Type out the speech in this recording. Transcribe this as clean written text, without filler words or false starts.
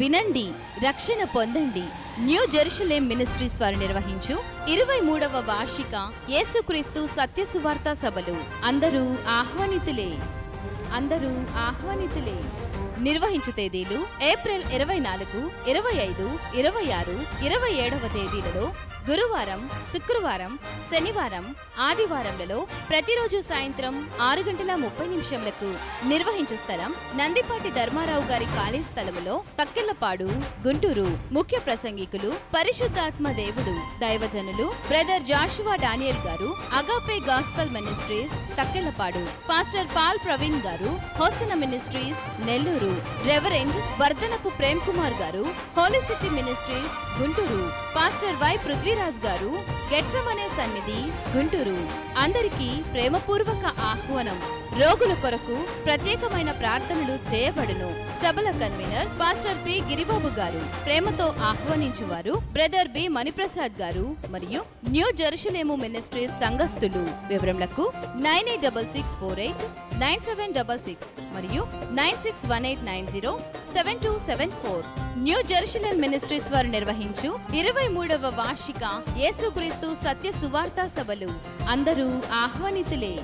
వినండి, రక్షణ పొందండి. న్యూ జెరూసలేం మినిస్ట్రీస్ వారు నిర్వహించు 23వ వార్షిక యేసుక్రీస్తు సత్య సువార్త సభలు. అందరూ ఆహ్వానితులే. నిర్వహించు తేదీలు ఏప్రిల్ 24, 25, 26, 27వ తేదీలలో గురువారం, శుక్రవారం, శనివారం, ఆదివారంలలో ప్రతిరోజు సాయంత్రం 6:30 నిర్వహించు స్థలం నందిపాటి ధర్మారావు గారి ఖాళీ స్థలములో, తక్కెళ్లపాడు, గుంటూరు. ముఖ్య ప్రసంగికులు పరిశుద్ధాత్మ దేవుడు, దైవజనులు బ్రదర్ జాషువా డానియల్ గారు, Agape Gospel Ministries Takkellapadu, pastor Paul Praveen గారు, Hosanna Ministries Nellore, reverend Vardhanapu Prem Kumar గారు, Holy City Ministries Guntur, pastor Y Prithviraj గారు, గెట్సమనే సన్నిధి గుంటూరు. అందరికీ ప్రేమపూర్వక ఆహ్వానం. రోగుల కొరకు ప్రత్యేకమైన ప్రార్థనలు చేయబడును. సభల కన్వీనర్ పాస్టర్ పి గిరిబాబు గారు. ప్రేమతో ఆహ్వానించువారు బ్రదర్ బి మణిప్రసాద్ గారు మరియు న్యూ జెరూసలేము మినిస్ట్రీస్ సంఘస్థులు. వివరములకు 9866489766 మరియు 9618907274. న్యూ జెరూసలేం మినిస్ట్రీస్ వారు నిర్వహించు 23వ వార్షిక యేసుక్రీస్తు సత్య సువార్త సభలు. అందరూ ఆహ్వానితులే.